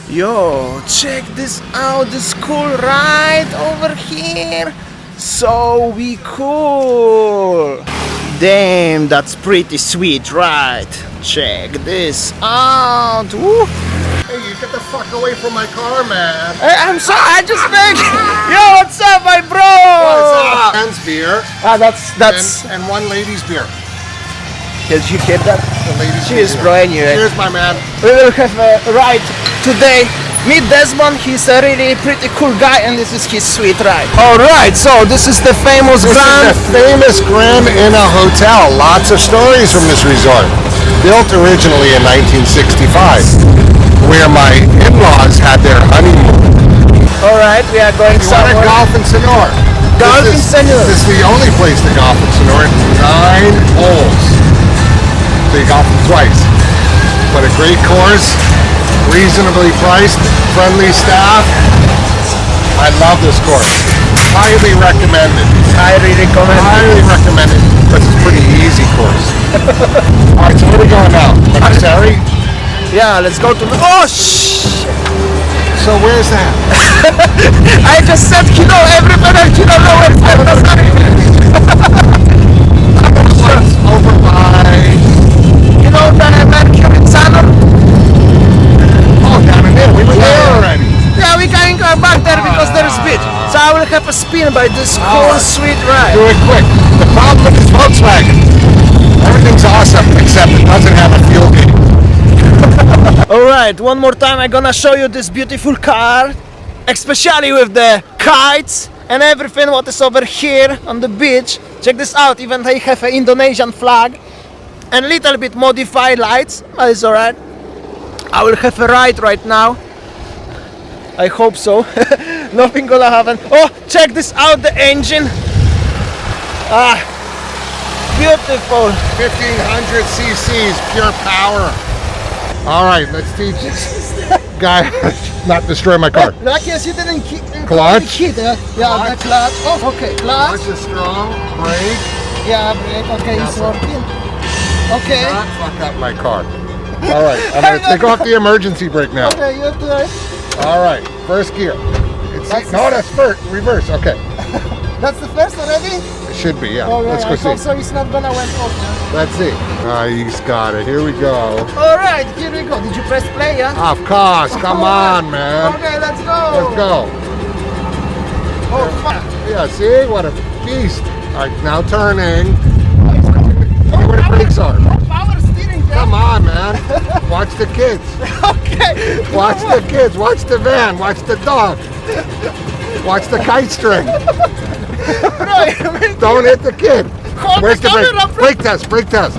Yo, check this out, this cool ride over here. So cool. Damn, that's pretty sweet, right? Check this out. Woo. Hey, you get the fuck away from my car, man. Hey, I'm sorry, I just made. Yo, what's up, my bro? What's up? Man's beer. That's. And one lady's beer. Did you hear that? The lady's Cheers, beer. bro. Anyway, Cheers, my man. we will have a ride today. Meet Desmond. He's a really pretty cool guy, and this is his sweet ride. All right, so this is the famous This Grand. is the famous Grand in a hotel. Lots of stories from this resort. Built originally in 1965, where my in-laws had their honeymoon. All right, we are going You want to somewhere. golf in Sanur? Golf in Sanur. This is the only place to golf in Sanur. 9 holes. So you golf them twice. But a great course, reasonably priced, friendly staff. I love this course. Highly recommended. Highly recommend. Highly recommended. But it's a pretty easy course. Alright, so where are we going now? Safari? Yeah, let's go to. Oh shh! So where's that? I just said kilo. Everybody kilo know where it's Over by... You know the Mercury Sanur? Oh, down in there. We were there already. Yeah, we can go back there because there is beach. So I will have a spin by this cool, sweet ride. Do it quick. The problem with this Volkswagen, everything's awesome except it doesn't have a fuel gauge. Alright, one more time I'm gonna show you this beautiful car, especially with the kites and everything what is over here on the beach. Check this out, even they have an Indonesian flag and little bit modified lights, but it's alright. I will have a ride right now. I hope so. Nothing gonna happen. Oh, check this out, the engine. Ah, beautiful. 1500 cc's, pure power. All right, let's teach this guy not destroy my car. Lucky as you didn't Clutch? hit, yeah, the clutch. Oh, okay, clutch. Clutch is strong, brake. Yeah, brake. Okay, it's working. Okay. Not fuck up my car. All right, I'm gonna take off the emergency brake now. Okay, you do it. All right, first gear. That's No, that's first, reverse, okay. That's the first already? It should be, yeah. Okay, Let's go I hope see. so it's not gonna went off. Let's see. He's got it, here we go. Alright, here we go. Did you press play, yeah? Of course, come on, man. Okay, let's go. Let's go. Oh, fuck. Yeah, see? What a beast. All right, now turning. Look where the brakes are. Power steering, yeah? Come on, man. Watch the kids. Okay. Watch the kids. Watch the van. Watch the dog. Watch the kite string. Don't hit the kid. Where's the brake? Brake test. Brake test.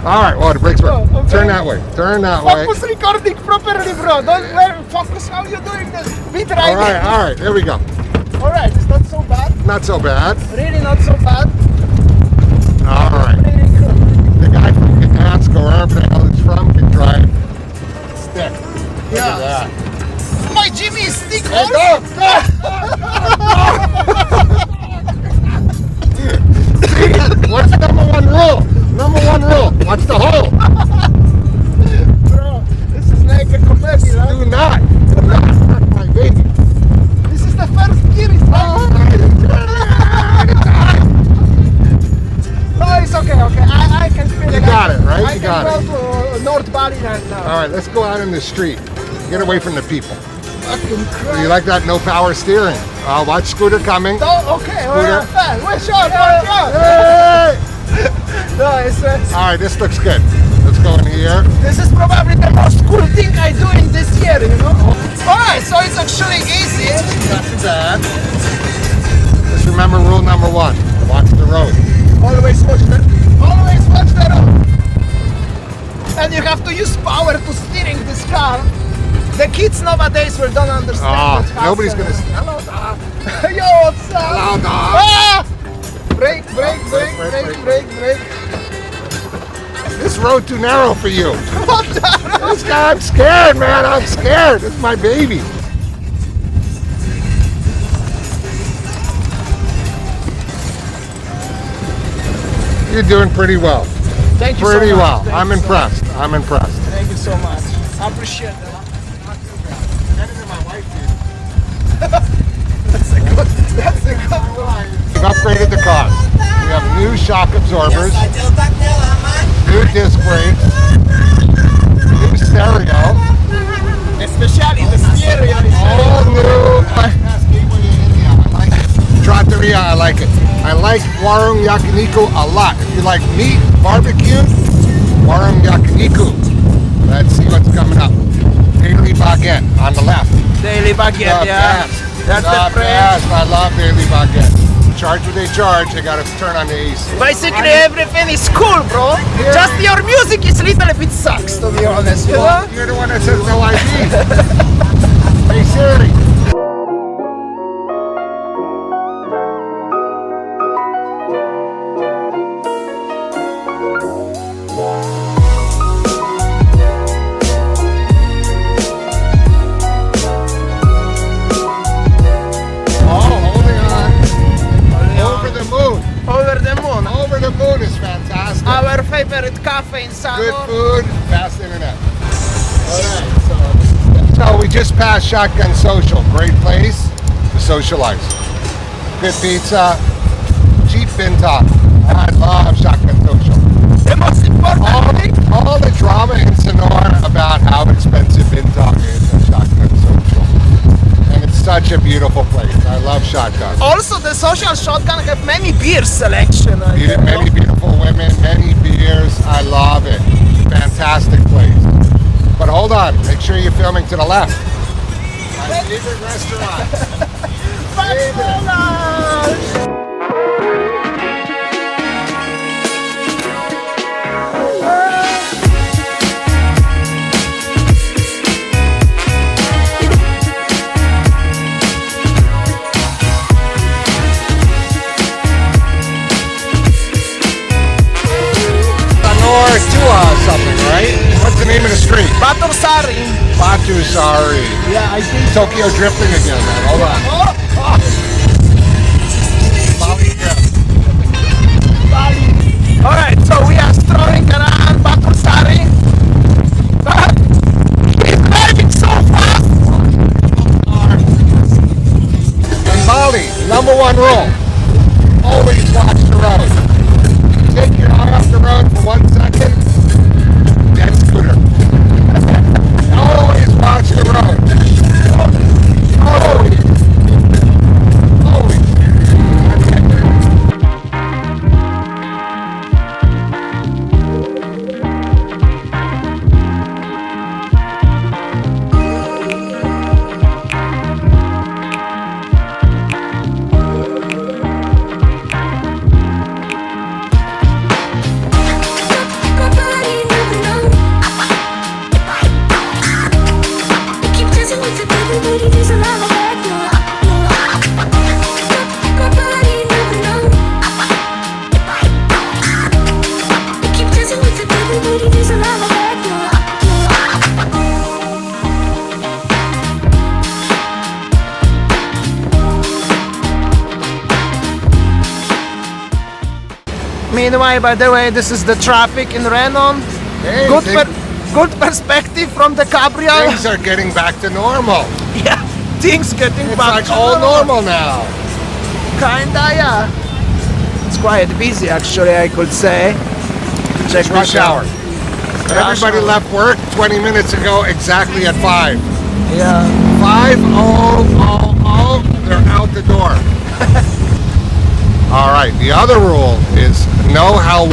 All right. Oh, the brakes work. Okay. Turn that way. Turn that way. Focus recording properly, bro. Don't focus how you're doing this. Beat All right. All right. There we go. Alright, it's not so bad. Not so bad. Really not so bad. All right. Really good. The guy from Gdansk or wherever the hell it's from can drive stick. Look at that. My Jimmy is stick Hey, horse. stop! See, what's number one rule? Number one rule. What's the hole? Bro, this is like a comedy, right? Do not wreck my baby. This is the first gear, it's not. No, it's okay. I can feel it. You got it, right? I You got can go to North Bali right now. All right, let's go out in the street. Get away from the people. Fucking Christ. You like that no power steering? Watch scooter coming. Oh, okay. Scooter. Watch out. Hey! No, it's All right, this looks good. Let's go in here. this is probably the most cool thing I do in this year, you know? Alright, so it's actually easy. Not too bad. Just remember rule number one. Watch the road. Always watch the road. And you have to use power to steering this car. The kids nowadays will don't understand what's Nobody's gonna. happening. Hello, dog. Yo, what's up? Hello, dog. Ah! Brake. This road too narrow for you. What the hell? This guy, I'm scared, man. I'm scared. This is my baby. You're doing pretty well. Thank you Pretty so much. well. Thank I'm you so impressed. I'm impressed. much. Thank you so much. I appreciate that. shock absorbers, new disc brakes, new stereo, Especially the stereo is all new. Trattoria, I like it. I like warung yakiniku a lot. If you like meat, barbecue, warung yakiniku. Let's see what's coming up. Daily baguette on the left. daily baguette, The yeah. best. That's the the French. best. I love daily baguette. Charge what they charge. I gotta turn on the AC. Basically everything is cool, bro. Just your music is little bit sucks, to be honest, you know? You're the one that says no ID. Hey Siri. Over the moon. Over the moon is fantastic. Our favorite cafe in Good Sanur. food, fast internet. Alright, so we just passed Shotgun Social. Great place to socialize. Good pizza, cheap binta. I love Shotgun Social. The most important thing. All the drama in Sanur about how expensive binta is at Shotgun Social. And it's such a beautiful place. I love Shotgun. Also, the social shotgun have many beer selection. Many beautiful women, many beers. I love it. Fantastic place. But hold on, make sure you're filming to the left. My favorite restaurant. Something, right? What's the name of the street? Batursari. Batusari. Yeah, I think. Tokyo drifting again, man. Hold on. Bali, Bali. Alright, so we are strolling around Batursari. But he's driving so fast. In Bali, #1 rule. Always watch the road. Take your eye off the road for 1 second. Dead scooter. Always watch the road. Always. Always. Meanwhile, by the way, this is the traffic in Renon. Hey, Good perspective from the cabriole. things are getting back to normal. Yeah, things getting It's back like to all normal now. Kinda, yeah. It's quite busy, actually, I could say. Check It's rush this out. hour. Everybody hour. left work 20 minutes ago, exactly at 5. Yeah. 5, they're out the door. All right, the other rule is know how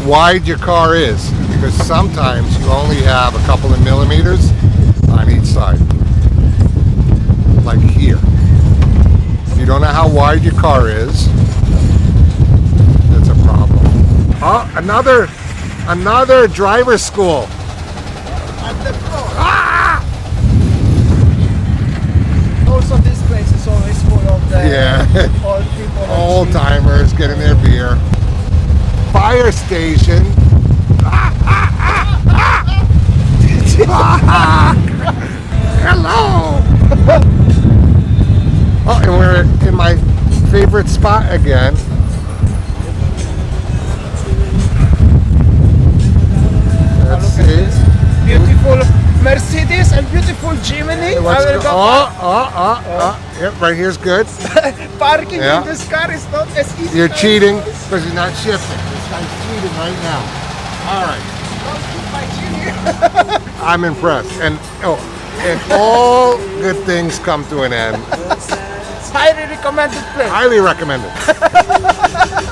wide your car is, because sometimes you only have a couple of millimeters on each side. Like here. If you don't know how wide your car is, that's a problem. Oh, another driver's school. Ah! Also, this place is always full of the Yeah. old people. and Old timers getting their beer. Fire station. Hello. Oh, and we're in my favorite spot again. Let's Look at see. this. Beautiful Mercedes and beautiful Jiminy. Let's I will go. go. Yep, right here's good. Parking Yeah. in this car is not as easy. You're as cheating it is. because you're not shifting. This guy's cheating right now. All right, Don't keep my cheating. I'm impressed. And all good things come to an end. Highly recommended place. Highly recommended.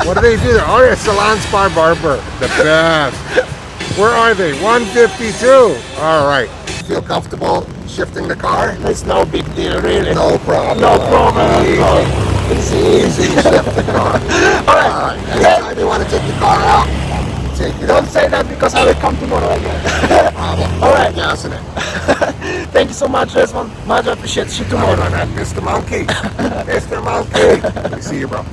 What do they do there? Oh, it's Salon Spa Barber. The best. Where are they? 152. All right. Feel comfortable shifting the car? It's no big deal, really. No problem. No problem at all. It's easy to shift the car. All right. Anytime you want to take the car out, take it Don't out. say that because I will come tomorrow again. No problem. All right. Gas in it. Thank you so much, Desmond. Much appreciate. See you tomorrow. Mr. Monkey. Mr. Monkey. See you, bro.